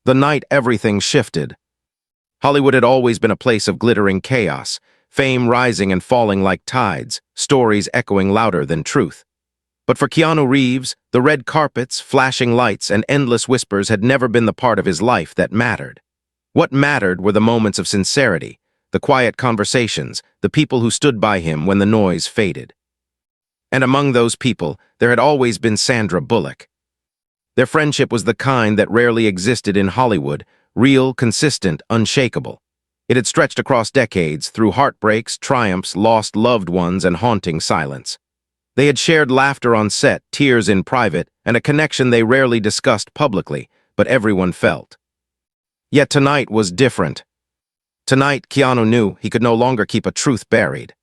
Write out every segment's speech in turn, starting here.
The night everything shifted. Hollywood had always been a place of glittering chaos, fame rising and falling like tides, stories echoing louder than truth. But for Keanu Reeves, the red carpets, flashing lights, and endless whispers had never been the part of his life that mattered. What mattered were the moments of sincerity, the quiet conversations, the people who stood by him when the noise faded. And among those people, there had always been Sandra Bullock. Their friendship was the kind that rarely existed in Hollywood, real, consistent, unshakable. It had stretched across decades, through heartbreaks, triumphs, lost loved ones, and haunting silence. They had shared laughter on set, tears in private, and a connection they rarely discussed publicly, but everyone felt. Yet tonight was different. Tonight, Keanu knew he could no longer keep a truth buried.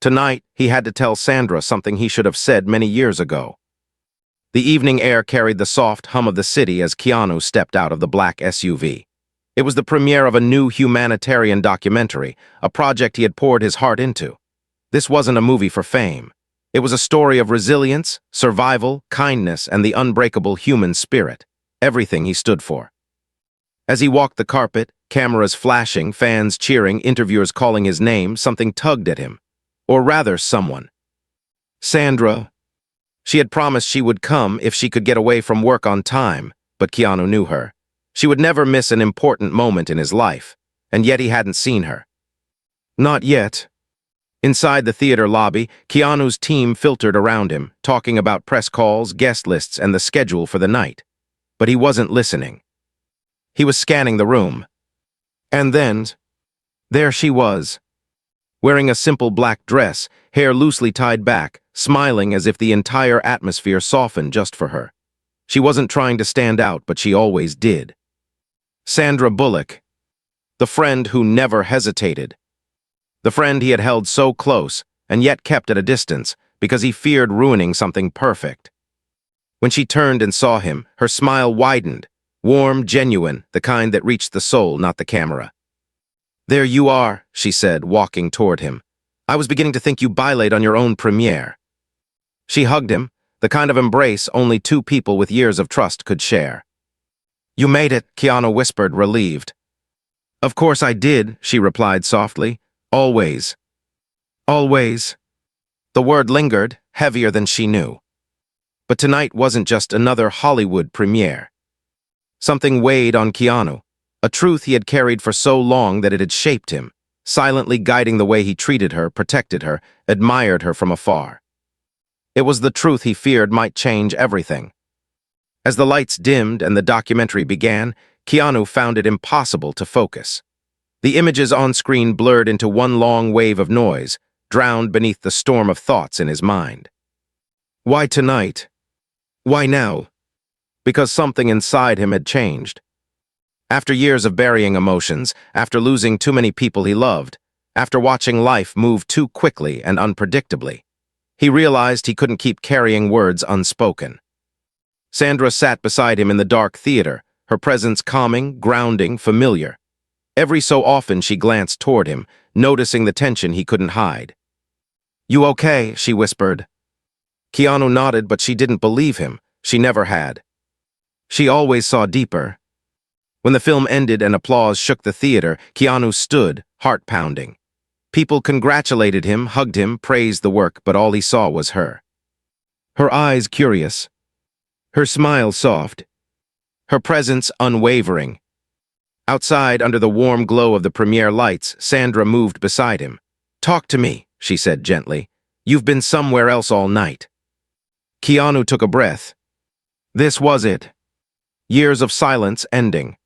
Tonight, he had to tell Sandra something he should have said many years ago. The evening air carried the soft hum of the city as Keanu stepped out of the black SUV. It was the premiere of a new humanitarian documentary, a project he had poured his heart into. This wasn't a movie for fame. It was a story of resilience, survival, kindness, and the unbreakable human spirit, everything he stood for. As he walked the carpet, cameras flashing, fans cheering, interviewers calling his name, something tugged at him. Or rather, someone. Sandra. She had promised she would come if she could get away from work on time, but Keanu knew her. She would never miss an important moment in his life, and yet he hadn't seen her. Not yet. Inside the theater lobby, Keanu's team filtered around him, talking about press calls, guest lists, and the schedule for the night. But he wasn't listening. He was scanning the room. And then, there she was, wearing a simple black dress, hair loosely tied back, smiling as if the entire atmosphere softened just for her. She wasn't trying to stand out, but she always did. Sandra Bullock, the friend who never hesitated. The friend he had held so close, and yet kept at a distance, because he feared ruining something perfect. When she turned and saw him, her smile widened, warm, genuine, the kind that reached the soul, not the camera. "There you are," she said, walking toward him. "I was beginning to think you bylate on your own premiere." She hugged him, the kind of embrace only two people with years of trust could share. "You made it," Keanu whispered, relieved. "Of course I did," she replied softly. "Always. Always." The word lingered, heavier than she knew. But tonight wasn't just another Hollywood premiere. Something weighed on Keanu, a truth he had carried for so long that it had shaped him, silently guiding the way he treated her, protected her, admired her from afar. It was the truth he feared might change everything. As the lights dimmed and the documentary began, Keanu found it impossible to focus. The images on screen blurred into one long wave of noise, drowned beneath the storm of thoughts in his mind. Why tonight? Why now? Because something inside him had changed. After years of burying emotions, after losing too many people he loved, after watching life move too quickly and unpredictably, he realized he couldn't keep carrying words unspoken. Sandra sat beside him in the dark theater, her presence calming, grounding, familiar. Every so often she glanced toward him, noticing the tension he couldn't hide. "You okay?" she whispered. Keanu nodded, but she didn't believe him. She never had. She always saw deeper. When the film ended and applause shook the theater, Keanu stood, heart pounding. People congratulated him, hugged him, praised the work, but all he saw was her. Her eyes curious. Her smile soft. Her presence unwavering. Outside, under the warm glow of the premiere lights, Sandra moved beside him. "Talk to me," she said gently. "You've been somewhere else all night." Keanu took a breath. This was it. Years of silence ending.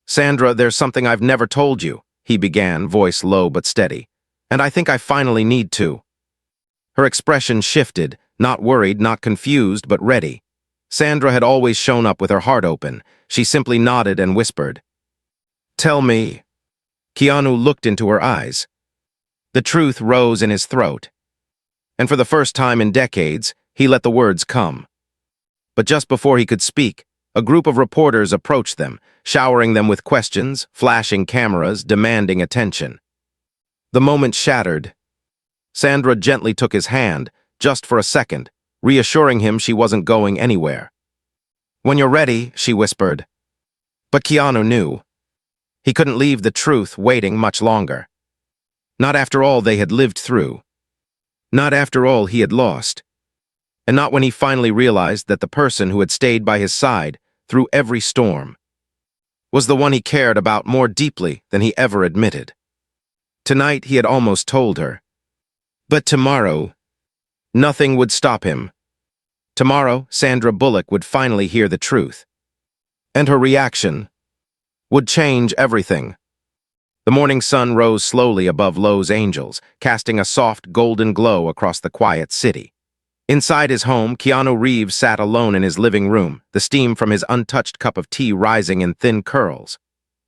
"Sandra, there's something I've never told you," he began, voice low but steady. "And I think I finally need to." Her expression shifted, not worried, not confused, but ready. Sandra had always shown up with her heart open. She simply nodded and whispered, "Tell me." Keanu looked into her eyes. The truth rose in his throat. And for the first time in decades, he let the words come. But just before he could speak, a group of reporters approached them, showering them with questions, flashing cameras, demanding attention. The moment shattered. Sandra gently took his hand, just for a second, reassuring him she wasn't going anywhere. "When you're ready," she whispered. But Keanu knew. He couldn't leave the truth waiting much longer. Not after all they had lived through. Not after all he had lost. And not when he finally realized that the person who had stayed by his side through every storm was the one he cared about more deeply than he ever admitted. Tonight he had almost told her. But tomorrow, nothing would stop him. Tomorrow, Sandra Bullock would finally hear the truth. And her reaction would change everything. The morning sun rose slowly above Los Angeles, casting a soft golden glow across the quiet city. Inside his home, Keanu Reeves sat alone in his living room, the steam from his untouched cup of tea rising in thin curls.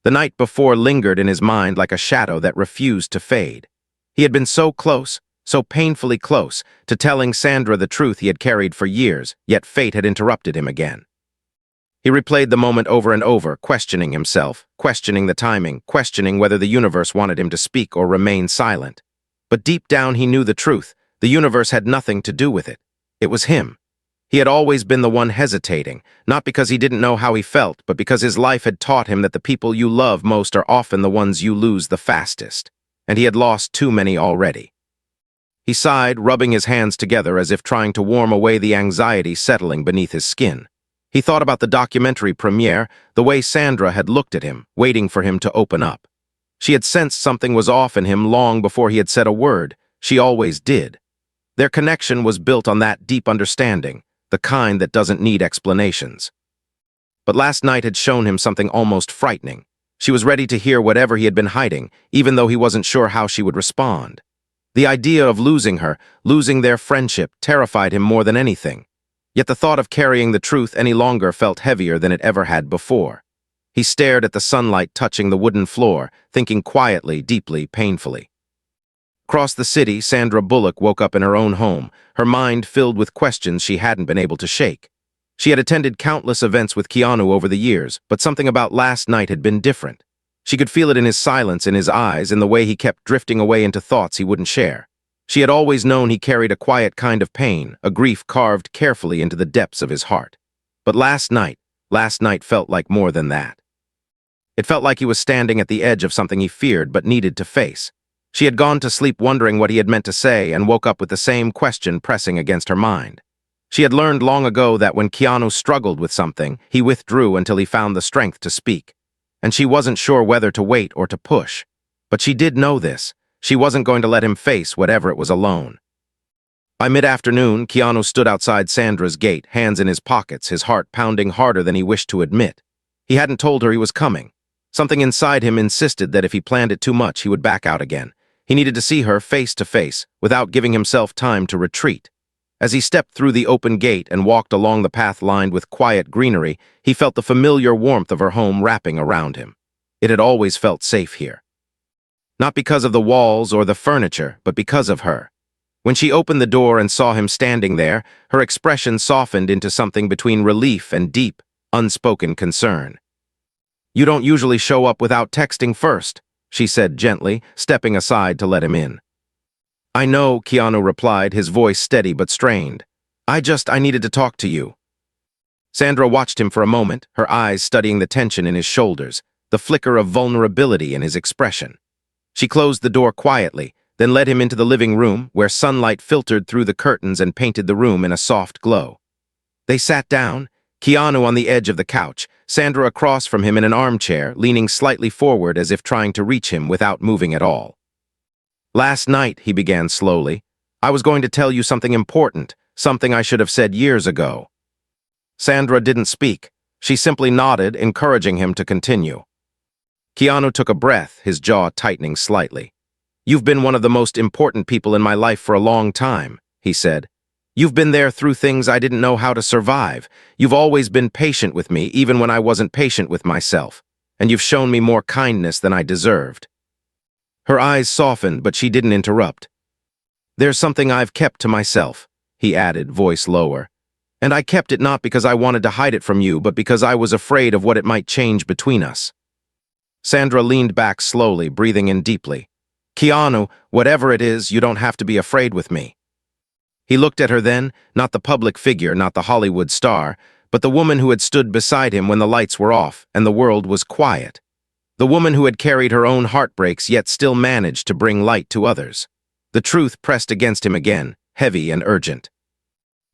The night before lingered in his mind like a shadow that refused to fade. He had been so close, so painfully close, to telling Sandra the truth he had carried for years, yet fate had interrupted him again. He replayed the moment over and over, questioning himself, questioning the timing, questioning whether the universe wanted him to speak or remain silent. But deep down he knew the truth. The universe had nothing to do with it. It was him. He had always been the one hesitating, not because he didn't know how he felt, but because his life had taught him that the people you love most are often the ones you lose the fastest. And he had lost too many already. He sighed, rubbing his hands together as if trying to warm away the anxiety settling beneath his skin. He thought about the documentary premiere, the way Sandra had looked at him, waiting for him to open up. She had sensed something was off in him long before he had said a word. She always did. Their connection was built on that deep understanding, the kind that doesn't need explanations. But last night had shown him something almost frightening. She was ready to hear whatever he had been hiding, even though he wasn't sure how she would respond. The idea of losing her, losing their friendship, terrified him more than anything. Yet the thought of carrying the truth any longer felt heavier than it ever had before. He stared at the sunlight touching the wooden floor, thinking quietly, deeply, painfully. Across the city, Sandra Bullock woke up in her own home, her mind filled with questions she hadn't been able to shake. She had attended countless events with Keanu over the years, but something about last night had been different. She could feel it in his silence, in his eyes, in the way he kept drifting away into thoughts he wouldn't share. She had always known he carried a quiet kind of pain, a grief carved carefully into the depths of his heart. But last night felt like more than that. It felt like he was standing at the edge of something he feared but needed to face. She had gone to sleep wondering what he had meant to say and woke up with the same question pressing against her mind. She had learned long ago that when Keanu struggled with something, he withdrew until he found the strength to speak. And she wasn't sure whether to wait or to push. But she did know this. She wasn't going to let him face whatever it was alone. By mid-afternoon, Keanu stood outside Sandra's gate, hands in his pockets, his heart pounding harder than he wished to admit. He hadn't told her he was coming. Something inside him insisted that if he planned it too much, he would back out again. He needed to see her face to face, without giving himself time to retreat. As he stepped through the open gate and walked along the path lined with quiet greenery, he felt the familiar warmth of her home wrapping around him. It had always felt safe here. Not because of the walls or the furniture, but because of her. When she opened the door and saw him standing there, her expression softened into something between relief and deep, unspoken concern. "You don't usually show up without texting first," she said gently, stepping aside to let him in. "I know," Keanu replied, his voice steady but strained. I needed to talk to you." Sandra watched him for a moment, her eyes studying the tension in his shoulders, the flicker of vulnerability in his expression. She closed the door quietly, then led him into the living room, where sunlight filtered through the curtains and painted the room in a soft glow. They sat down, Keanu on the edge of the couch, Sandra across from him in an armchair, leaning slightly forward as if trying to reach him without moving at all. "Last night," he began slowly, "I was going to tell you something important, something I should have said years ago." Sandra didn't speak. She simply nodded, encouraging him to continue. Keanu took a breath, his jaw tightening slightly. "You've been one of the most important people in my life for a long time," he said. "You've been there through things I didn't know how to survive. You've always been patient with me, even when I wasn't patient with myself. And you've shown me more kindness than I deserved." Her eyes softened, but she didn't interrupt. "There's something I've kept to myself," he added, voice lower. "And I kept it not because I wanted to hide it from you, but because I was afraid of what it might change between us." Sandra leaned back slowly, breathing in deeply. "Keanu, whatever it is, you don't have to be afraid with me." He looked at her then, not the public figure, not the Hollywood star, but the woman who had stood beside him when the lights were off and the world was quiet. The woman who had carried her own heartbreaks yet still managed to bring light to others. The truth pressed against him again, heavy and urgent.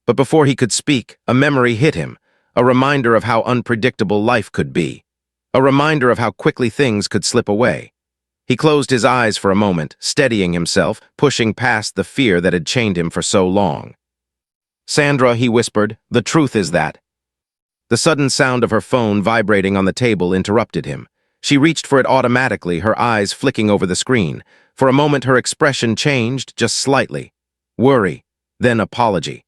But before he could speak, a memory hit him, a reminder of how unpredictable life could be, a reminder of how quickly things could slip away. He closed his eyes for a moment, steadying himself, pushing past the fear that had chained him for so long. "Sandra," he whispered, "the truth is that—" The sudden sound of her phone vibrating on the table interrupted him. She reached for it automatically, her eyes flicking over the screen. For a moment her expression changed, just slightly. Worry, then apology.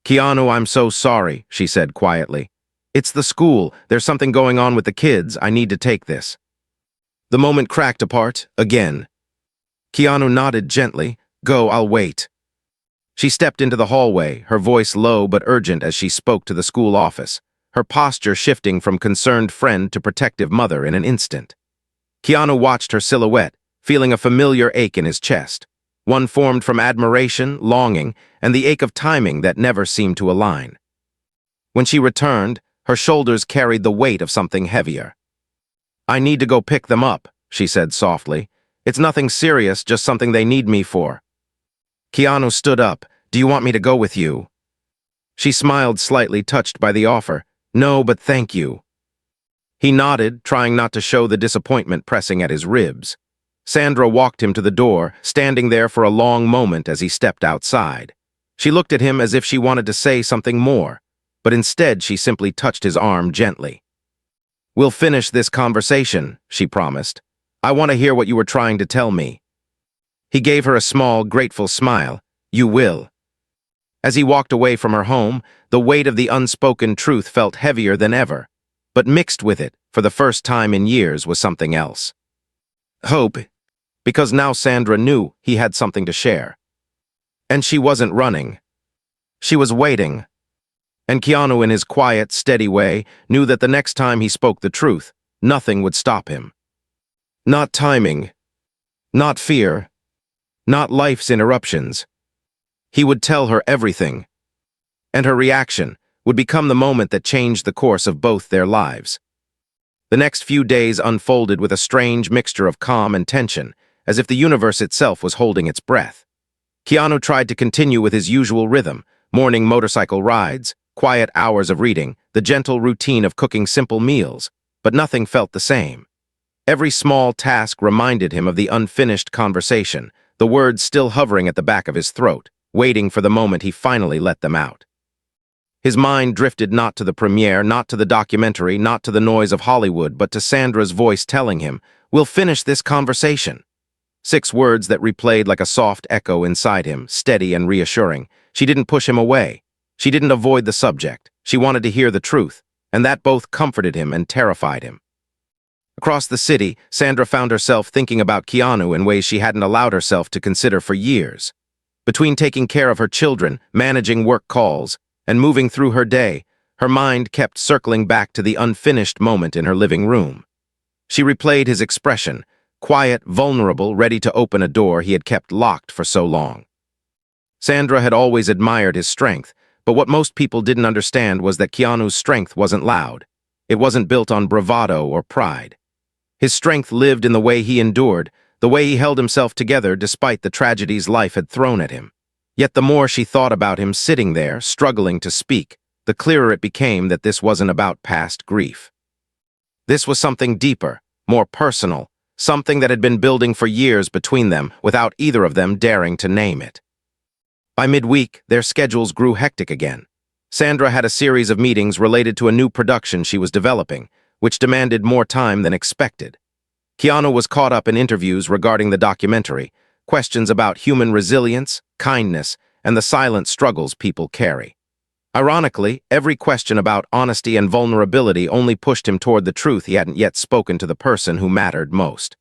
"Keanu, I'm so sorry," she said quietly. "It's the school. There's something going on with the kids. I need to take this." The moment cracked apart, again. Keanu nodded gently. "Go, I'll wait." She stepped into the hallway, her voice low but urgent as she spoke to the school office, her posture shifting from concerned friend to protective mother in an instant. Keanu watched her silhouette, feeling a familiar ache in his chest, one formed from admiration, longing, and the ache of timing that never seemed to align. When she returned, her shoulders carried the weight of something heavier. "I need to go pick them up," she said softly. "It's nothing serious, just something they need me for." Keanu stood up. "Do you want me to go with you?" She smiled slightly, touched by the offer. "No, but thank you." He nodded, trying not to show the disappointment pressing at his ribs. Sandra walked him to the door, standing there for a long moment as he stepped outside. She looked at him as if she wanted to say something more, but instead she simply touched his arm gently. "We'll finish this conversation," she promised. "I want to hear what you were trying to tell me." He gave her a small, grateful smile. "You will." As he walked away from her home, the weight of the unspoken truth felt heavier than ever, but mixed with it, for the first time in years, was something else. Hope, because now Sandra knew he had something to share. And she wasn't running. She was waiting. And Keanu, in his quiet, steady way, knew that the next time he spoke the truth, nothing would stop him. Not timing. Not fear. Not life's interruptions. He would tell her everything. And her reaction would become the moment that changed the course of both their lives. The next few days unfolded with a strange mixture of calm and tension, as if the universe itself was holding its breath. Keanu tried to continue with his usual rhythm, morning motorcycle rides, quiet hours of reading, the gentle routine of cooking simple meals, but nothing felt the same. Every small task reminded him of the unfinished conversation, the words still hovering at the back of his throat, waiting for the moment he finally let them out. His mind drifted not to the premiere, not to the documentary, not to the noise of Hollywood, but to Sandra's voice telling him, "We'll finish this conversation." 6 words that replayed like a soft echo inside him, steady and reassuring. She didn't push him away. She didn't avoid the subject. She wanted to hear the truth, and that both comforted him and terrified him. Across the city, Sandra found herself thinking about Keanu in ways she hadn't allowed herself to consider for years. Between taking care of her children, managing work calls, and moving through her day, her mind kept circling back to the unfinished moment in her living room. She replayed his expression, quiet, vulnerable, ready to open a door he had kept locked for so long. Sandra had always admired his strength, but what most people didn't understand was that Keanu's strength wasn't loud. It wasn't built on bravado or pride. His strength lived in the way he endured, the way he held himself together despite the tragedies life had thrown at him. Yet the more she thought about him sitting there, struggling to speak, the clearer it became that this wasn't about past grief. This was something deeper, more personal, something that had been building for years between them without either of them daring to name it. By midweek, their schedules grew hectic again. Sandra had a series of meetings related to a new production she was developing, which demanded more time than expected. Keanu was caught up in interviews regarding the documentary, questions about human resilience, kindness, and the silent struggles people carry. Ironically, every question about honesty and vulnerability only pushed him toward the truth he hadn't yet spoken to the person who mattered most.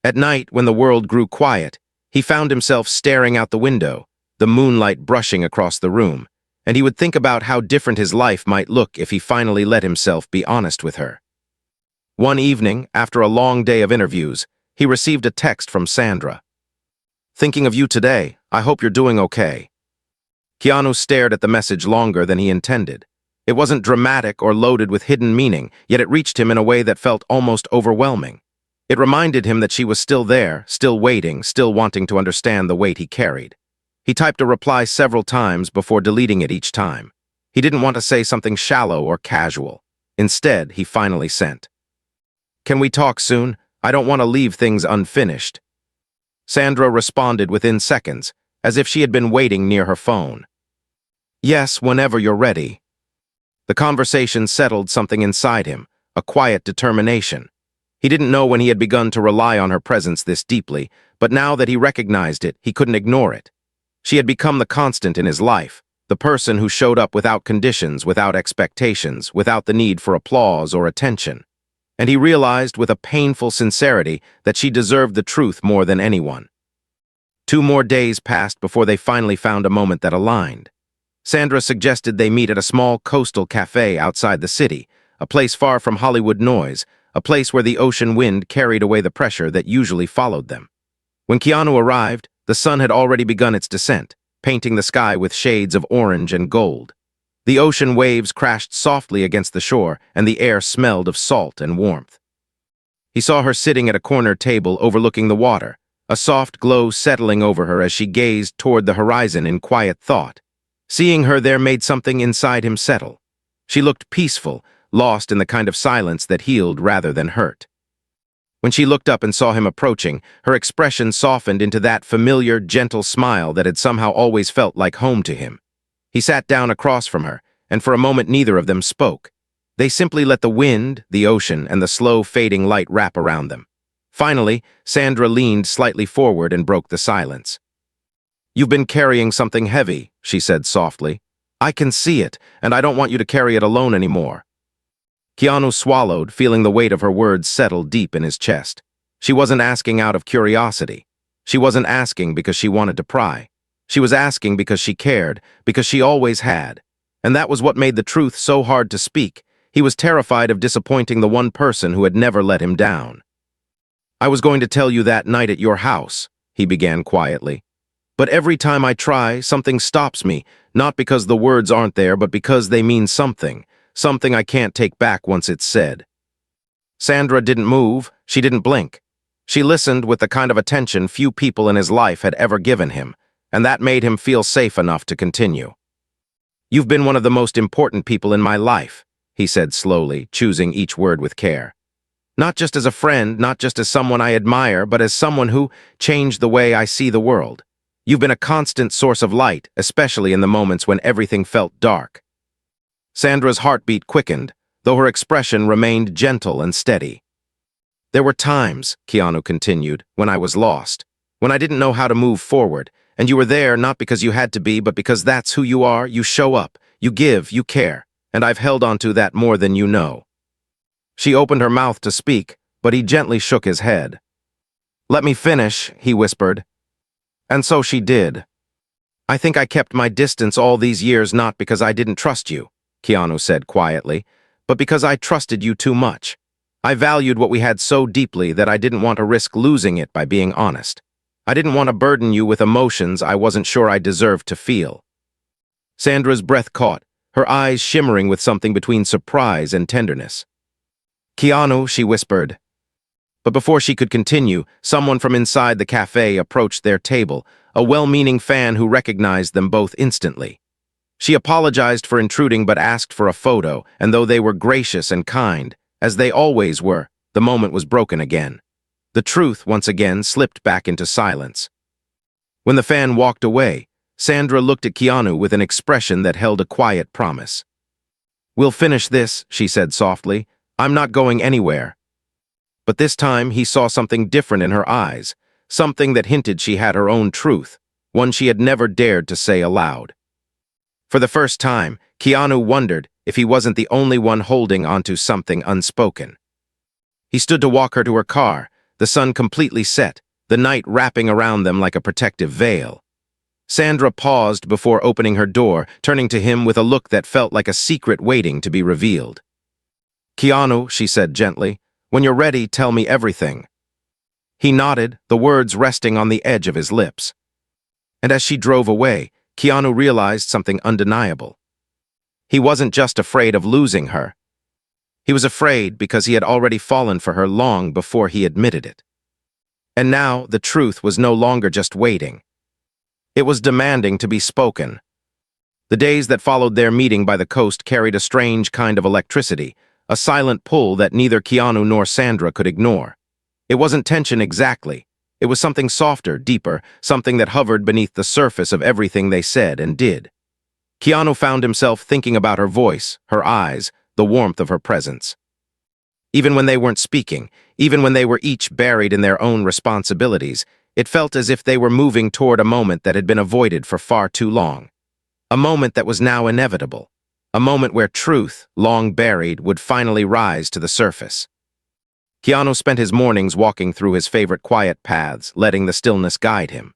At night, when the world grew quiet, he found himself staring out the window, the moonlight brushing across the room, and he would think about how different his life might look if he finally let himself be honest with her. One evening, after a long day of interviews, he received a text from Sandra. "Thinking of you today. I hope you're doing okay." Keanu stared at the message longer than he intended. It wasn't dramatic or loaded with hidden meaning, yet it reached him in a way that felt almost overwhelming. It reminded him that she was still there, still waiting, still wanting to understand the weight he carried. He typed a reply several times before deleting it each time. He didn't want to say something shallow or casual. Instead, he finally sent, "Can we talk soon? I don't want to leave things unfinished." Sandra responded within seconds, as if she had been waiting near her phone. "Yes, whenever you're ready." The conversation settled something inside him, a quiet determination. He didn't know when he had begun to rely on her presence this deeply, but now that he recognized it, he couldn't ignore it. She had become the constant in his life, the person who showed up without conditions, without expectations, without the need for applause or attention. And he realized with a painful sincerity that she deserved the truth more than anyone. 2 more days passed before they finally found a moment that aligned. Sandra suggested they meet at a small coastal cafe outside the city, a place far from Hollywood noise, a place where the ocean wind carried away the pressure that usually followed them. When Keanu arrived, the sun had already begun its descent, painting the sky with shades of orange and gold. The ocean waves crashed softly against the shore, and the air smelled of salt and warmth. He saw her sitting at a corner table overlooking the water, a soft glow settling over her as she gazed toward the horizon in quiet thought. Seeing her there made something inside him settle. She looked peaceful, lost in the kind of silence that healed rather than hurt. When she looked up and saw him approaching, her expression softened into that familiar, gentle smile that had somehow always felt like home to him. He sat down across from her, and for a moment neither of them spoke. They simply let the wind, the ocean, and the slow fading light wrap around them. Finally, Sandra leaned slightly forward and broke the silence. "You've been carrying something heavy," she said softly. "I can see it, and I don't want you to carry it alone anymore." Keanu swallowed, feeling the weight of her words settle deep in his chest. She wasn't asking out of curiosity. She wasn't asking because she wanted to pry. She was asking because she cared, because she always had. And that was what made the truth so hard to speak. He was terrified of disappointing the one person who had never let him down. "I was going to tell you that night at your house," he began quietly. "But every time I try, something stops me, not because the words aren't there, but because they mean something. Something I can't take back once it's said." Sandra didn't move, she didn't blink. She listened with the kind of attention few people in his life had ever given him, and that made him feel safe enough to continue. "You've been one of the most important people in my life," he said slowly, choosing each word with care. "Not just as a friend, not just as someone I admire, but as someone who changed the way I see the world. You've been a constant source of light, especially in the moments when everything felt dark." Sandra's heartbeat quickened, though her expression remained gentle and steady. "There were times," Keanu continued, "when I was lost, when I didn't know how to move forward, and you were there not because you had to be, but because that's who you are. You show up, you give, you care, and I've held on to that more than you know." She opened her mouth to speak, but he gently shook his head. "Let me finish," he whispered. "And so she did. I think I kept my distance all these years not because I didn't trust you," Keanu said quietly, "but because I trusted you too much. I valued what we had so deeply that I didn't want to risk losing it by being honest. I didn't want to burden you with emotions I wasn't sure I deserved to feel." Sandra's breath caught, her eyes shimmering with something between surprise and tenderness. "Keanu," she whispered. But before she could continue, someone from inside the cafe approached their table, a well-meaning fan who recognized them both instantly. She apologized for intruding but asked for a photo, and though they were gracious and kind, as they always were, the moment was broken again. The truth, once again, slipped back into silence. When the fan walked away, Sandra looked at Keanu with an expression that held a quiet promise. "We'll finish this," she said softly. "I'm not going anywhere." But this time he saw something different in her eyes, something that hinted she had her own truth, one she had never dared to say aloud. For the first time, Keanu wondered if he wasn't the only one holding onto something unspoken. He stood to walk her to her car, the sun completely set, the night wrapping around them like a protective veil. Sandra paused before opening her door, turning to him with a look that felt like a secret waiting to be revealed. "Keanu," she said gently, "when you're ready, tell me everything." He nodded, the words resting on the edge of his lips. And as she drove away, Keanu realized something undeniable. He wasn't just afraid of losing her. He was afraid because he had already fallen for her long before he admitted it. And now the truth was no longer just waiting. It was demanding to be spoken. The days that followed their meeting by the coast carried a strange kind of electricity, a silent pull that neither Keanu nor Sandra could ignore. It wasn't tension exactly. It was something softer, deeper, something that hovered beneath the surface of everything they said and did. Keanu found himself thinking about her voice, her eyes, the warmth of her presence. Even when they weren't speaking, even when they were each buried in their own responsibilities, it felt as if they were moving toward a moment that had been avoided for far too long. A moment that was now inevitable. A moment where truth, long buried, would finally rise to the surface. Keanu spent his mornings walking through his favorite quiet paths, letting the stillness guide him.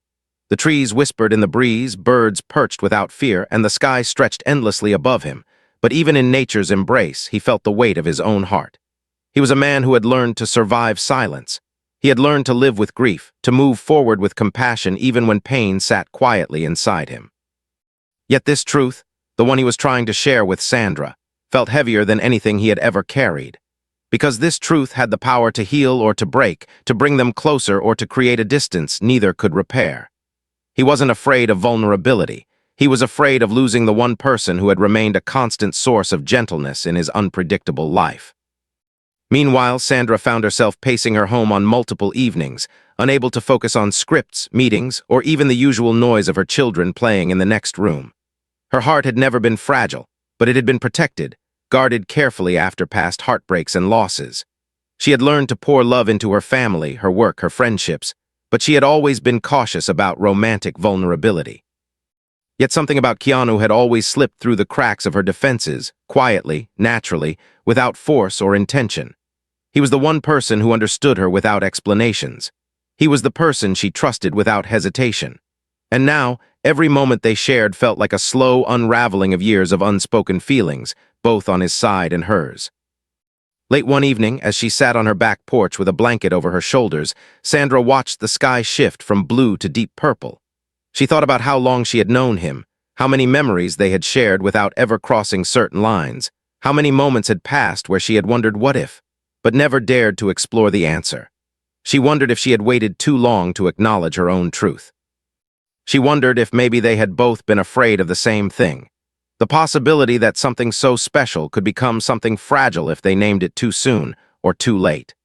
The trees whispered in the breeze, birds perched without fear, and the sky stretched endlessly above him. But even in nature's embrace, he felt the weight of his own heart. He was a man who had learned to survive silence. He had learned to live with grief, to move forward with compassion even when pain sat quietly inside him. Yet this truth, the one he was trying to share with Sandra, felt heavier than anything he had ever carried. Because this truth had the power to heal or to break, to bring them closer or to create a distance neither could repair. He wasn't afraid of vulnerability. He was afraid of losing the one person who had remained a constant source of gentleness in his unpredictable life. Meanwhile, Sandra found herself pacing her home on multiple evenings, unable to focus on scripts, meetings, or even the usual noise of her children playing in the next room. Her heart had never been fragile, but it had been protected, guarded carefully after past heartbreaks and losses. She had learned to pour love into her family, her work, her friendships, but she had always been cautious about romantic vulnerability. Yet something about Keanu had always slipped through the cracks of her defenses, quietly, naturally, without force or intention. He was the one person who understood her without explanations. He was the person she trusted without hesitation. And now, every moment they shared felt like a slow unraveling of years of unspoken feelings, both on his side and hers. Late one evening, as she sat on her back porch with a blanket over her shoulders, Sandra watched the sky shift from blue to deep purple. She thought about how long she had known him, how many memories they had shared without ever crossing certain lines, how many moments had passed where she had wondered what if, but never dared to explore the answer. She wondered if she had waited too long to acknowledge her own truth. She wondered if maybe they had both been afraid of the same thing. The possibility that something so special could become something fragile if they named it too soon or too late.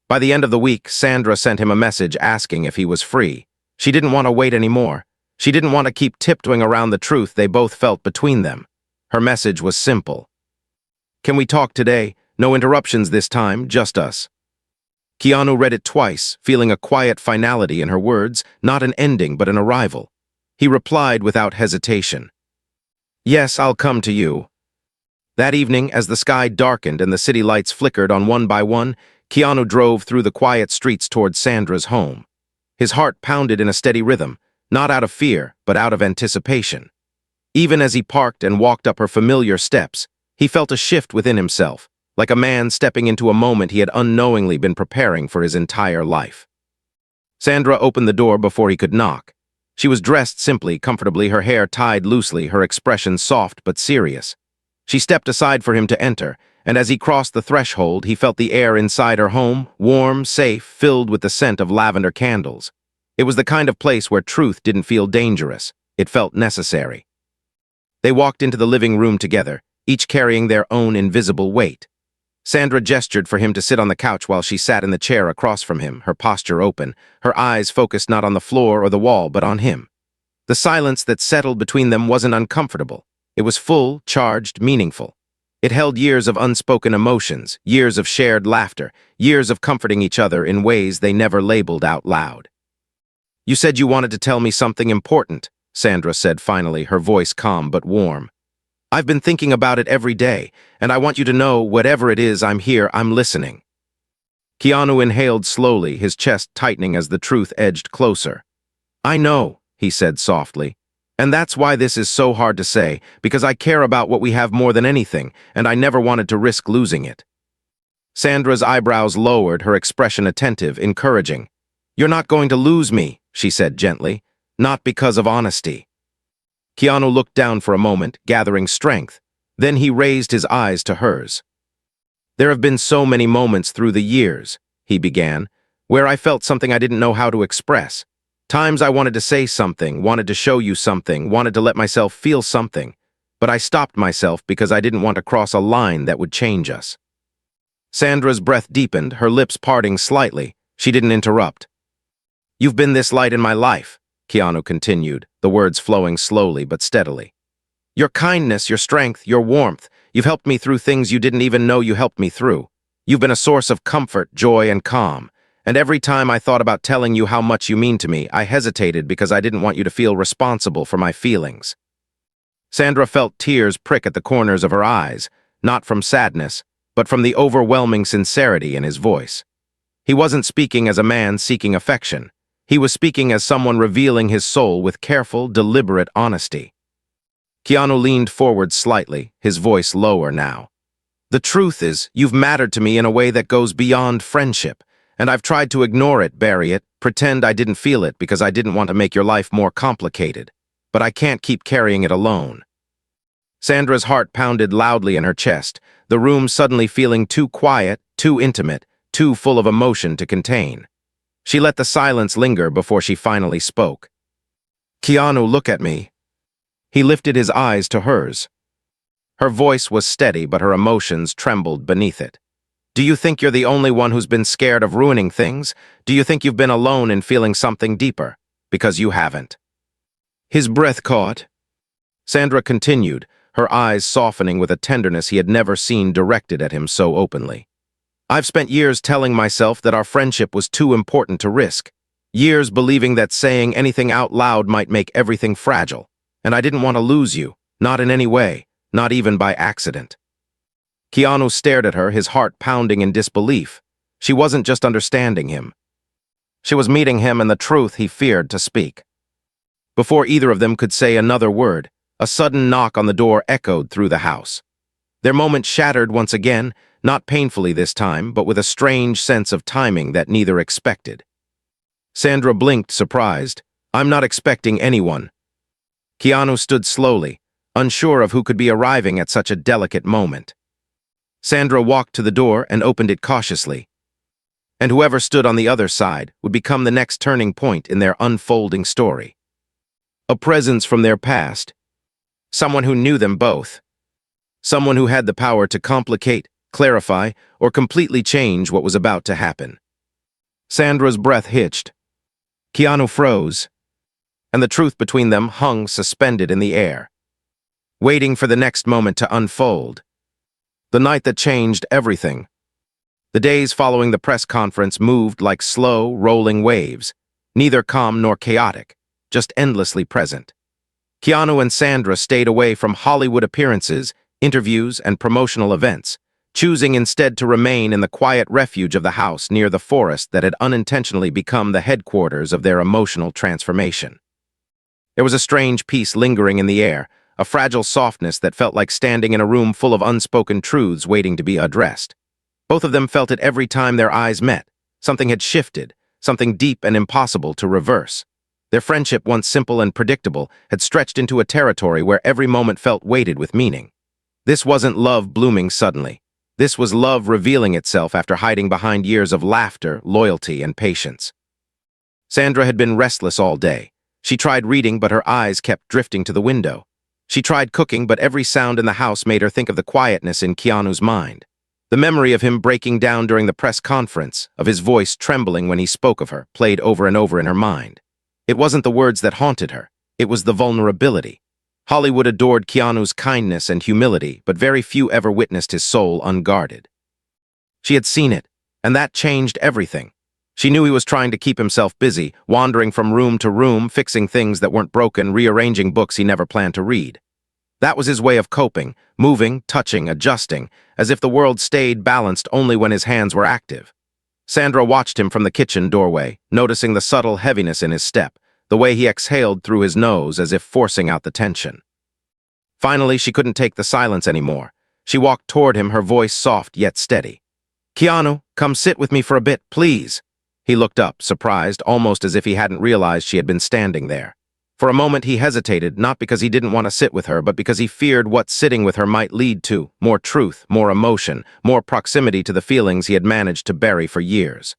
By the end of the week, Sandra sent him a message asking if he was free. She didn't want to wait anymore. She didn't want to keep tiptoeing around the truth they both felt between them. Her message was simple. "Can we talk today? No interruptions this time, just us." Keanu read it twice, feeling a quiet finality in her words, not an ending but an arrival. He replied without hesitation. "Yes, I'll come to you." That evening, as the sky darkened and the city lights flickered on one by one, Keanu drove through the quiet streets toward Sandra's home. His heart pounded in a steady rhythm, not out of fear, but out of anticipation. Even as he parked and walked up her familiar steps, he felt a shift within himself, like a man stepping into a moment he had unknowingly been preparing for his entire life. Sandra opened the door before he could knock. She was dressed simply, comfortably, her hair tied loosely, her expression soft but serious. She stepped aside for him to enter, and as he crossed the threshold, he felt the air inside her home, warm, safe, filled with the scent of lavender candles. It was the kind of place where truth didn't feel dangerous. It felt necessary. They walked into the living room together, each carrying their own invisible weight. Sandra gestured for him to sit on the couch while she sat in the chair across from him, her posture open, her eyes focused not on the floor or the wall, but on him. The silence that settled between them wasn't uncomfortable. It was full, charged, meaningful. It held years of unspoken emotions, years of shared laughter, years of comforting each other in ways they never labeled out loud. "You said you wanted to tell me something important," Sandra said finally, her voice calm but warm. "I've been thinking about it every day, and I want you to know, whatever it is, I'm here, I'm listening." Keanu inhaled slowly, his chest tightening as the truth edged closer. "I know," he said softly, "and that's why this is so hard to say, because I care about what we have more than anything, and I never wanted to risk losing it." Sandra's eyebrows lowered, her expression attentive, encouraging. "You're not going to lose me," she said gently, "not because of honesty." Keanu looked down for a moment, gathering strength. Then he raised his eyes to hers. "There have been so many moments through the years," he began, "where I felt something I didn't know how to express. Times I wanted to say something, wanted to show you something, wanted to let myself feel something, but I stopped myself because I didn't want to cross a line that would change us." Sandra's breath deepened, her lips parting slightly. She didn't interrupt. "You've been this light in my life," Keanu continued, the words flowing slowly but steadily. "Your kindness, your strength, your warmth, you've helped me through things you didn't even know you helped me through. You've been a source of comfort, joy, and calm. And every time I thought about telling you how much you mean to me, I hesitated because I didn't want you to feel responsible for my feelings." Sandra felt tears prick at the corners of her eyes, not from sadness, but from the overwhelming sincerity in his voice. He wasn't speaking as a man seeking affection. He was speaking as someone revealing his soul with careful, deliberate honesty. Keanu leaned forward slightly, his voice lower now. "The truth is, you've mattered to me in a way that goes beyond friendship, and I've tried to ignore it, bury it, pretend I didn't feel it because I didn't want to make your life more complicated. But I can't keep carrying it alone." Sandra's heart pounded loudly in her chest, the room suddenly feeling too quiet, too intimate, too full of emotion to contain. She let the silence linger before she finally spoke. "Keanu, look at me." He lifted his eyes to hers. Her voice was steady, but her emotions trembled beneath it. "Do you think you're the only one who's been scared of ruining things? Do you think you've been alone in feeling something deeper? Because you haven't." His breath caught. Sandra continued, her eyes softening with a tenderness he had never seen directed at him so openly. "I've spent years telling myself that our friendship was too important to risk. Years believing that saying anything out loud might make everything fragile. And I didn't want to lose you, not in any way, not even by accident." Keanu stared at her, his heart pounding in disbelief. She wasn't just understanding him. She was meeting him in the truth he feared to speak. Before either of them could say another word, a sudden knock on the door echoed through the house. Their moment shattered once again, not painfully this time, but with a strange sense of timing that neither expected. Sandra blinked, surprised. "I'm not expecting anyone." Keanu stood slowly, unsure of who could be arriving at such a delicate moment. Sandra walked to the door and opened it cautiously. And whoever stood on the other side would become the next turning point in their unfolding story. A presence from their past. Someone who knew them both. Someone who had the power to complicate, clarify, or completely change what was about to happen. Sandra's breath hitched. Keanu froze, and the truth between them hung suspended in the air, waiting for the next moment to unfold. The night that changed everything. The days following the press conference moved like slow, rolling waves, neither calm nor chaotic, just endlessly present. Keanu and Sandra stayed away from Hollywood appearances, interviews, and promotional events, choosing instead to remain in the quiet refuge of the house near the forest that had unintentionally become the headquarters of their emotional transformation. There was a strange peace lingering in the air, a fragile softness that felt like standing in a room full of unspoken truths waiting to be addressed. Both of them felt it every time their eyes met. Something had shifted, something deep and impossible to reverse. Their friendship, once simple and predictable, had stretched into a territory where every moment felt weighted with meaning. This wasn't love blooming suddenly. This was love revealing itself after hiding behind years of laughter, loyalty, and patience. Sandra had been restless all day. She tried reading, but her eyes kept drifting to the window. She tried cooking, but every sound in the house made her think of the quietness in Keanu's mind. The memory of him breaking down during the press conference, of his voice trembling when he spoke of her, played over and over in her mind. It wasn't the words that haunted her. It was the vulnerability. Hollywood adored Keanu's kindness and humility, but very few ever witnessed his soul unguarded. She had seen it, and that changed everything. She knew he was trying to keep himself busy, wandering from room to room, fixing things that weren't broken, rearranging books he never planned to read. That was his way of coping, moving, touching, adjusting, as if the world stayed balanced only when his hands were active. Sandra watched him from the kitchen doorway, noticing the subtle heaviness in his step, the way he exhaled through his nose as if forcing out the tension. Finally, she couldn't take the silence anymore. She walked toward him, her voice soft yet steady. "Keanu, come sit with me for a bit, please." He looked up, surprised, almost as if he hadn't realized she had been standing there. For a moment he hesitated, not because he didn't want to sit with her, but because he feared what sitting with her might lead to: more truth, more emotion, more proximity to the feelings he had managed to bury for years.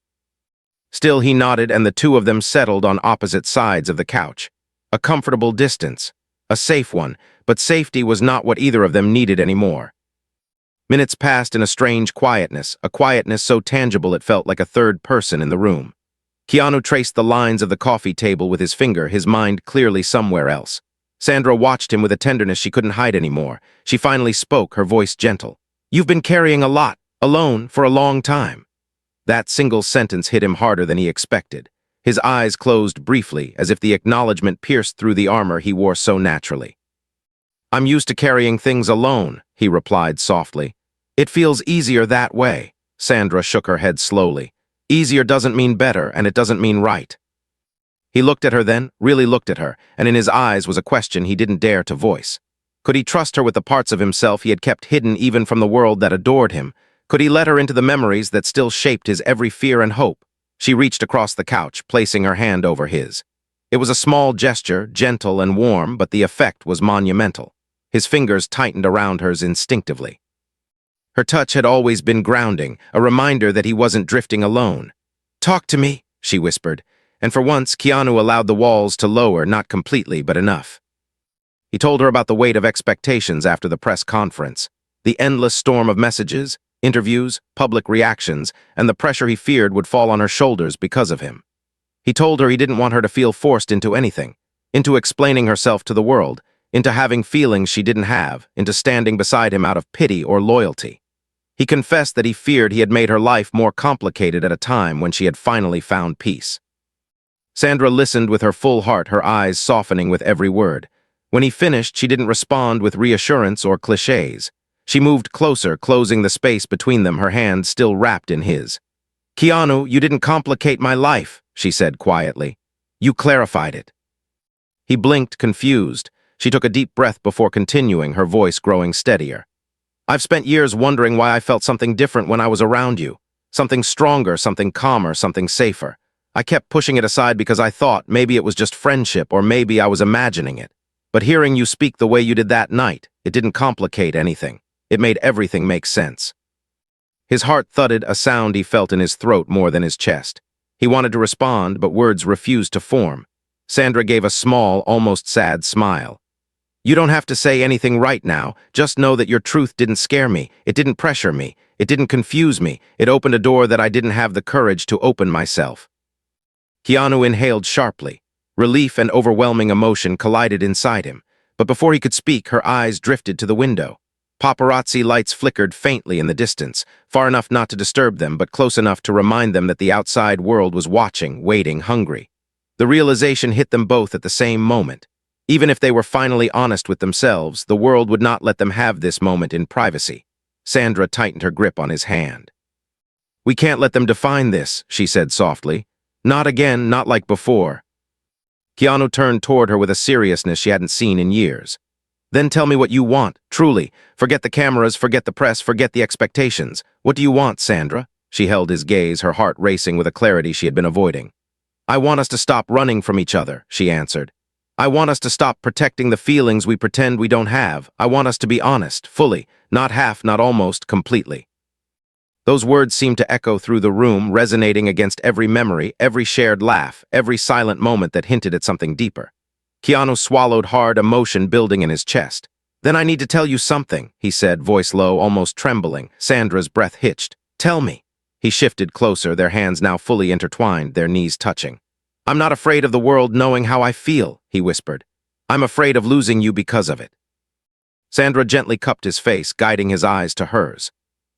Still, he nodded, and the two of them settled on opposite sides of the couch. A comfortable distance, a safe one, but safety was not what either of them needed anymore. Minutes passed in a strange quietness, a quietness so tangible it felt like a third person in the room. Keanu traced the lines of the coffee table with his finger, his mind clearly somewhere else. Sandra watched him with a tenderness she couldn't hide anymore. She finally spoke, her voice gentle. "You've been carrying a lot, alone, for a long time." That single sentence hit him harder than he expected. His eyes closed briefly, as if the acknowledgement pierced through the armor he wore so naturally. "I'm used to carrying things alone," he replied softly. "It feels easier that way." Sandra shook her head slowly. "Easier doesn't mean better, and it doesn't mean right." He looked at her then, really looked at her, and in his eyes was a question he didn't dare to voice. Could he trust her with the parts of himself he had kept hidden even from the world that adored him? Could he let her into the memories that still shaped his every fear and hope? She reached across the couch, placing her hand over his. It was a small gesture, gentle and warm, but the effect was monumental. His fingers tightened around hers instinctively. Her touch had always been grounding, a reminder that he wasn't drifting alone. "Talk to me," she whispered, and for once Keanu allowed the walls to lower, not completely, but enough. He told her about the weight of expectations after the press conference, the endless storm of messages, interviews, public reactions, and the pressure he feared would fall on her shoulders because of him. He told her he didn't want her to feel forced into anything, into explaining herself to the world, into having feelings she didn't have, into standing beside him out of pity or loyalty. He confessed that he feared he had made her life more complicated at a time when she had finally found peace. Sandra listened with her full heart, her eyes softening with every word. When he finished, she didn't respond with reassurance or cliches. She moved closer, closing the space between them, her hand still wrapped in his. "Keanu, you didn't complicate my life," she said quietly. "You clarified it." He blinked, confused. She took a deep breath before continuing, her voice growing steadier. "I've spent years wondering why I felt something different when I was around you. Something stronger, something calmer, something safer. I kept pushing it aside because I thought maybe it was just friendship or maybe I was imagining it. But hearing you speak the way you did that night, it didn't complicate anything. It made everything make sense." His heart thudded, a sound he felt in his throat more than his chest. He wanted to respond, but words refused to form. Sandra gave a small, almost sad smile. "You don't have to say anything right now. Just know that your truth didn't scare me. It didn't pressure me. It didn't confuse me. It opened a door that I didn't have the courage to open myself." Keanu inhaled sharply. Relief and overwhelming emotion collided inside him. But before he could speak, her eyes drifted to the window. Paparazzi lights flickered faintly in the distance, far enough not to disturb them, but close enough to remind them that the outside world was watching, waiting, hungry. The realization hit them both at the same moment. Even if they were finally honest with themselves, the world would not let them have this moment in privacy. Sandra tightened her grip on his hand. "We can't let them define this," she said softly. "Not again, not like before." Keanu turned toward her with a seriousness she hadn't seen in years. "Then tell me what you want, truly. Forget the cameras, forget the press, forget the expectations. What do you want, Sandra?" She held his gaze, her heart racing with a clarity she had been avoiding. "I want us to stop running from each other," she answered. "I want us to stop protecting the feelings we pretend we don't have. I want us to be honest, fully, not half, not almost, completely." Those words seemed to echo through the room, resonating against every memory, every shared laugh, every silent moment that hinted at something deeper. Keanu swallowed hard, emotion building in his chest. "Then I need to tell you something," he said, voice low, almost trembling. Sandra's breath hitched. "Tell me." He shifted closer, their hands now fully intertwined, their knees touching. "I'm not afraid of the world knowing how I feel," he whispered. "I'm afraid of losing you because of it." Sandra gently cupped his face, guiding his eyes to hers.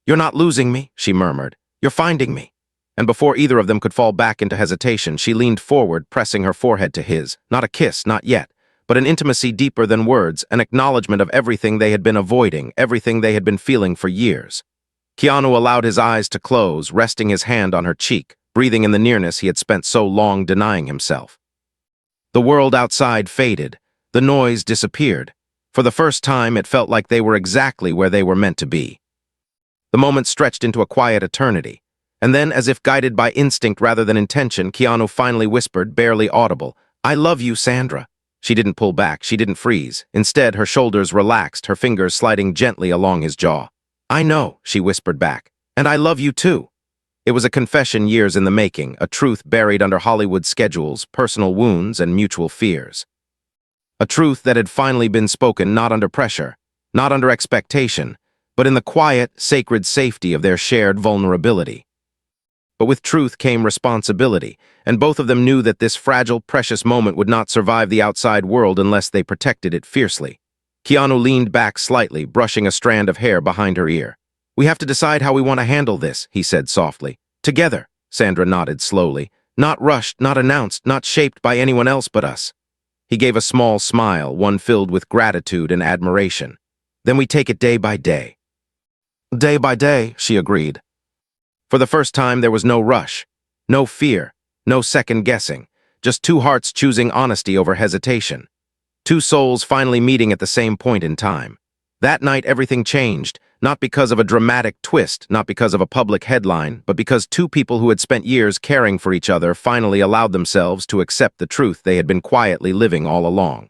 "You're not losing me," she murmured. "You're finding me." And before either of them could fall back into hesitation, she leaned forward, pressing her forehead to his. Not a kiss, not yet, but an intimacy deeper than words, an acknowledgement of everything they had been avoiding, everything they had been feeling for years. Keanu allowed his eyes to close, resting his hand on her cheek, breathing in the nearness he had spent so long denying himself. The world outside faded. The noise disappeared. For the first time, it felt like they were exactly where they were meant to be. The moment stretched into a quiet eternity. And then, as if guided by instinct rather than intention, Keanu finally whispered, barely audible, "I love you, Sandra." She didn't pull back, she didn't freeze. Instead, her shoulders relaxed, her fingers sliding gently along his jaw. "I know," she whispered back, "and I love you too." It was a confession years in the making, a truth buried under Hollywood schedules, personal wounds, and mutual fears. A truth that had finally been spoken not under pressure, not under expectation, but in the quiet, sacred safety of their shared vulnerability. But with truth came responsibility, and both of them knew that this fragile, precious moment would not survive the outside world unless they protected it fiercely. Keanu leaned back slightly, brushing a strand of hair behind her ear. "We have to decide how we want to handle this," he said softly. "Together," Sandra nodded slowly. "Not rushed, not announced, not shaped by anyone else but us." He gave a small smile, one filled with gratitude and admiration. "Then we take it day by day." "Day by day," she agreed. For the first time, there was no rush, no fear, no second-guessing, just two hearts choosing honesty over hesitation. Two souls finally meeting at the same point in time. That night, everything changed, not because of a dramatic twist, not because of a public headline, but because two people who had spent years caring for each other finally allowed themselves to accept the truth they had been quietly living all along.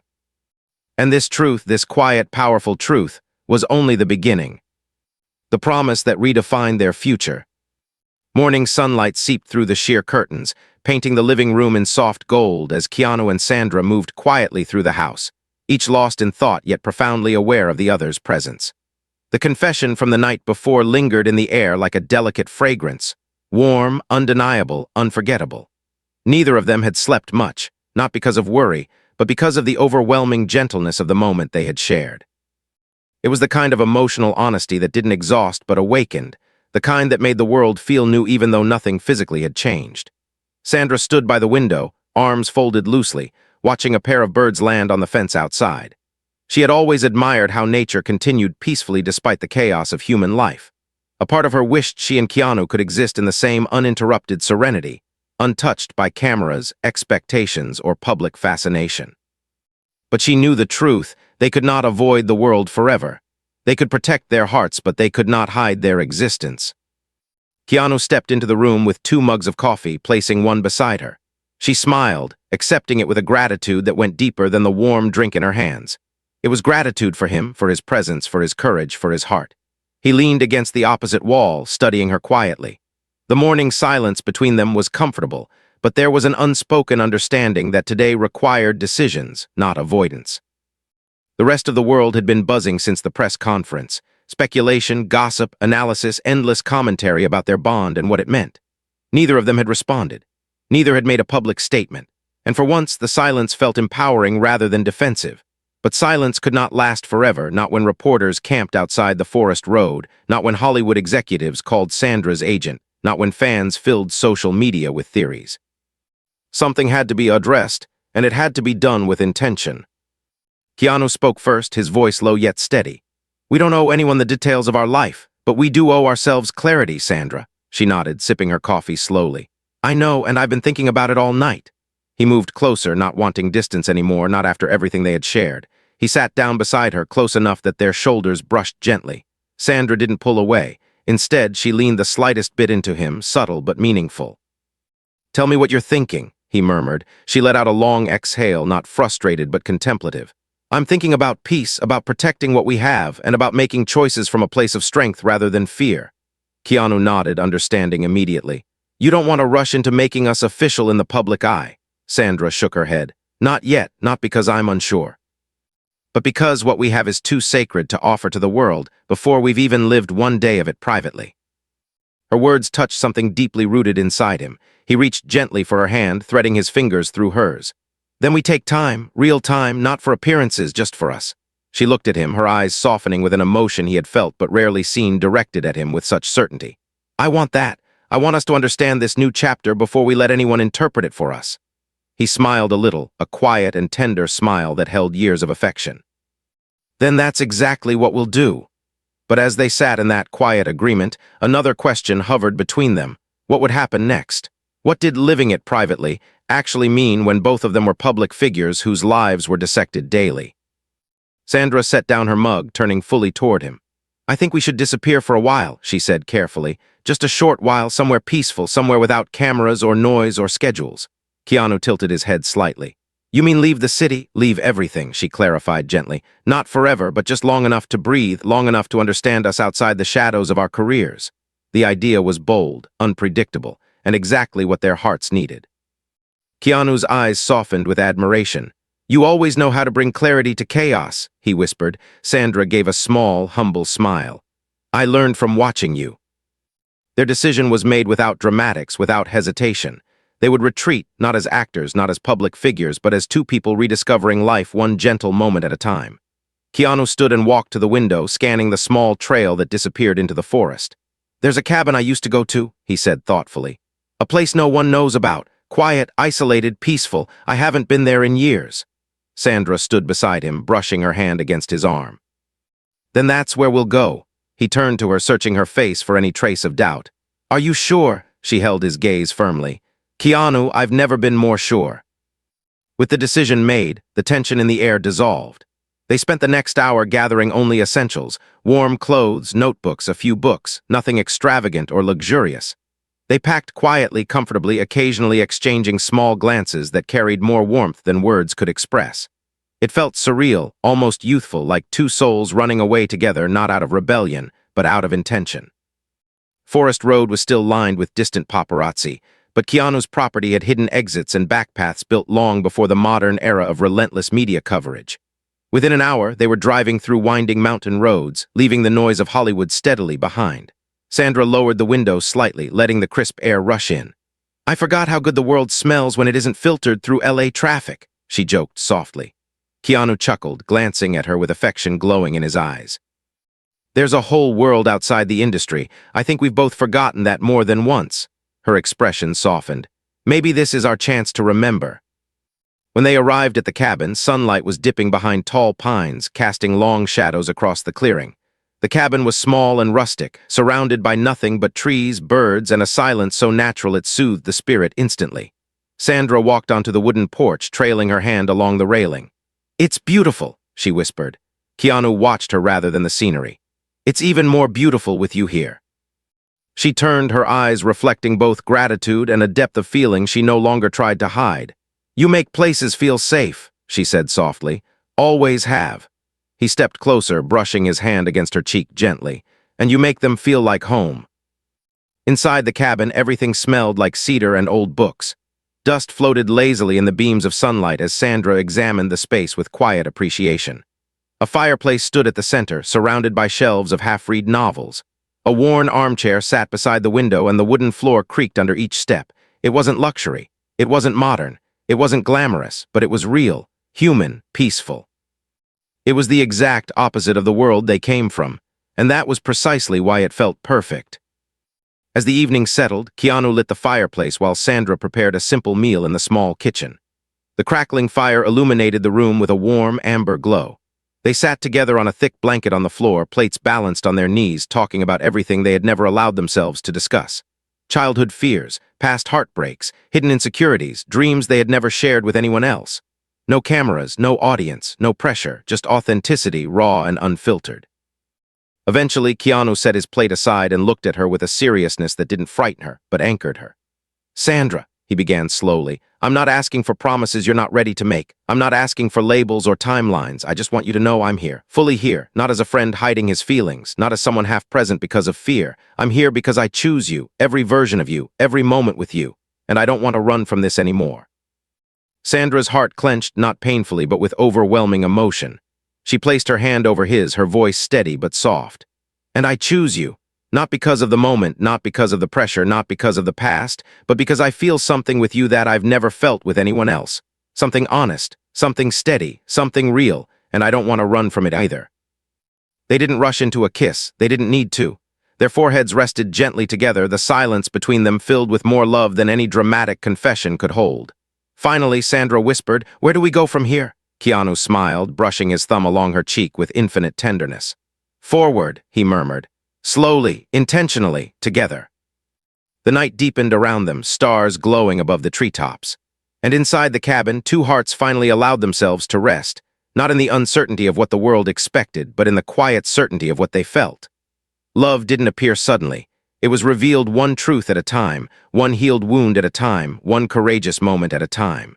And this truth, this quiet, powerful truth, was only the beginning. The promise that redefined their future. Morning sunlight seeped through the sheer curtains, painting the living room in soft gold as Keanu and Sandra moved quietly through the house, each lost in thought yet profoundly aware of the other's presence. The confession from the night before lingered in the air like a delicate fragrance, warm, undeniable, unforgettable. Neither of them had slept much, not because of worry, but because of the overwhelming gentleness of the moment they had shared. It was the kind of emotional honesty that didn't exhaust but awakened, the kind that made the world feel new even though nothing physically had changed. Sandra stood by the window, arms folded loosely, watching a pair of birds land on the fence outside. She had always admired how nature continued peacefully despite the chaos of human life. A part of her wished she and Keanu could exist in the same uninterrupted serenity, untouched by cameras, expectations, or public fascination. But she knew the truth: they could not avoid the world forever. They could protect their hearts, but they could not hide their existence. Keanu stepped into the room with 2 mugs of coffee, placing one beside her. She smiled, accepting it with a gratitude that went deeper than the warm drink in her hands. It was gratitude for him, for his presence, for his courage, for his heart. He leaned against the opposite wall, studying her quietly. The morning silence between them was comfortable, but there was an unspoken understanding that today required decisions, not avoidance. The rest of the world had been buzzing since the press conference. Speculation, gossip, analysis, endless commentary about their bond and what it meant. Neither of them had responded. Neither had made a public statement. And for once, the silence felt empowering rather than defensive. But silence could not last forever, not when reporters camped outside the Forest Road, not when Hollywood executives called Sandra's agent, not when fans filled social media with theories. Something had to be addressed, and it had to be done with intention. Keanu spoke first, his voice low yet steady. "We don't owe anyone the details of our life, but we do owe ourselves clarity, Sandra." She nodded, sipping her coffee slowly. "I know, and I've been thinking about it all night." He moved closer, not wanting distance anymore, not after everything they had shared. He sat down beside her, close enough that their shoulders brushed gently. Sandra didn't pull away. Instead, she leaned the slightest bit into him, subtle but meaningful. "Tell me what you're thinking," he murmured. She let out a long exhale, not frustrated but contemplative. "I'm thinking about peace, about protecting what we have, and about making choices from a place of strength rather than fear." Keanu nodded, understanding immediately. "You don't want to rush into making us official in the public eye." Sandra shook her head. "Not yet, not because I'm unsure, but because what we have is too sacred to offer to the world before we've even lived one day of it privately." Her words touched something deeply rooted inside him. He reached gently for her hand, threading his fingers through hers. "Then we take time, real time, not for appearances, just for us." She looked at him, her eyes softening with an emotion he had felt but rarely seen directed at him with such certainty. "I want that. I want us to understand this new chapter before we let anyone interpret it for us." He smiled a little, a quiet and tender smile that held years of affection. "Then that's exactly what we'll do." But as they sat in that quiet agreement, another question hovered between them. What would happen next? What did living it privately actually mean when both of them were public figures whose lives were dissected daily? Sandra set down her mug, turning fully toward him. "I think we should disappear for a while," she said carefully. "Just a short while, somewhere peaceful, somewhere without cameras or noise or schedules." Keanu tilted his head slightly. You mean leave the city? Leave everything, she clarified gently. Not forever, but just long enough to breathe, long enough to understand us outside the shadows of our careers. The idea was bold, unpredictable, and exactly what their hearts needed. Keanu's eyes softened with admiration. You always know how to bring clarity to chaos, he whispered. Sandra gave a small, humble smile. I learned from watching you. Their decision was made without dramatics, without hesitation. They would retreat, not as actors, not as public figures, but as two people rediscovering life one gentle moment at a time. Keanu stood and walked to the window, scanning the small trail that disappeared into the forest. There's a cabin I used to go to, he said thoughtfully. A place no one knows about. Quiet, isolated, peaceful. I haven't been there in years. Sandra stood beside him, brushing her hand against his arm. Then that's where we'll go. He turned to her, searching her face for any trace of doubt. Are you sure? She held his gaze firmly. Keanu, I've never been more sure. With the decision made, the tension in the air dissolved. They spent the next hour gathering only essentials, warm clothes, notebooks, a few books, nothing extravagant or luxurious. They packed quietly, comfortably, occasionally exchanging small glances that carried more warmth than words could express. It felt surreal, almost youthful, like two souls running away together, not out of rebellion, but out of intention. Forest Road was still lined with distant paparazzi, but Keanu's property had hidden exits and backpaths built long before the modern era of relentless media coverage. Within an hour, they were driving through winding mountain roads, leaving the noise of Hollywood steadily behind. Sandra lowered the window slightly, letting the crisp air rush in. I forgot how good the world smells when it isn't filtered through LA traffic, she joked softly. Keanu chuckled, glancing at her with affection glowing in his eyes. There's a whole world outside the industry. I think we've both forgotten that more than once. Her expression softened. Maybe this is our chance to remember. When they arrived at the cabin, sunlight was dipping behind tall pines, casting long shadows across the clearing. The cabin was small and rustic, surrounded by nothing but trees, birds, and a silence so natural it soothed the spirit instantly. Sandra walked onto the wooden porch, trailing her hand along the railing. It's beautiful, she whispered. Keanu watched her rather than the scenery. It's even more beautiful with you here. She turned, her eyes reflecting both gratitude and a depth of feeling she no longer tried to hide. You make places feel safe, she said softly. Always have. He stepped closer, brushing his hand against her cheek gently. And you make them feel like home. Inside the cabin, everything smelled like cedar and old books. Dust floated lazily in the beams of sunlight as Sandra examined the space with quiet appreciation. A fireplace stood at the center, surrounded by shelves of half-read novels. A worn armchair sat beside the window and the wooden floor creaked under each step. It wasn't luxury. It wasn't modern. It wasn't glamorous, but it was real, human, peaceful. It was the exact opposite of the world they came from, and that was precisely why it felt perfect. As the evening settled, Keanu lit the fireplace while Sandra prepared a simple meal in the small kitchen. The crackling fire illuminated the room with a warm, amber glow. They sat together on a thick blanket on the floor, plates balanced on their knees, talking about everything they had never allowed themselves to discuss. Childhood fears, past heartbreaks, hidden insecurities, dreams they had never shared with anyone else. No cameras, no audience, no pressure, just authenticity, raw and unfiltered. Eventually, Keanu set his plate aside and looked at her with a seriousness that didn't frighten her, but anchored her. Sandra, he began slowly, I'm not asking for promises you're not ready to make. I'm not asking for labels or timelines. I just want you to know I'm here, fully here, not as a friend hiding his feelings, not as someone half present because of fear. I'm here because I choose you, every version of you, every moment with you, and I don't want to run from this anymore. Sandra's heart clenched, not painfully, but with overwhelming emotion. She placed her hand over his, her voice steady but soft. And I choose you. Not because of the moment, not because of the pressure, not because of the past, but because I feel something with you that I've never felt with anyone else. Something honest, something steady, something real, and I don't want to run from it either. They didn't rush into a kiss. They didn't need to. Their foreheads rested gently together, the silence between them filled with more love than any dramatic confession could hold. Finally, Sandra whispered, "Where do we go from here?" Keanu smiled, brushing his thumb along her cheek with infinite tenderness. "Forward," he murmured. Slowly, intentionally, together. The night deepened around them, stars glowing above the treetops. And inside the cabin, two hearts finally allowed themselves to rest, not in the uncertainty of what the world expected, but in the quiet certainty of what they felt. Love didn't appear suddenly. It was revealed one truth at a time, one healed wound at a time, one courageous moment at a time.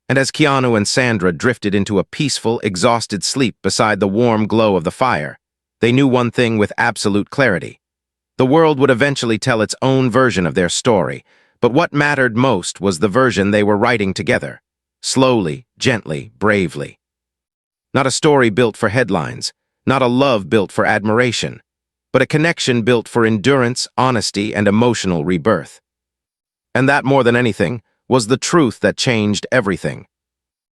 And as Keanu and Sandra drifted into a peaceful, exhausted sleep beside the warm glow of the fire, they knew one thing with absolute clarity. The world would eventually tell its own version of their story, but what mattered most was the version they were writing together. Slowly, gently, bravely. Not a story built for headlines, not a love built for admiration, but a connection built for endurance, honesty, and emotional rebirth. And that, more than anything, was the truth that changed everything.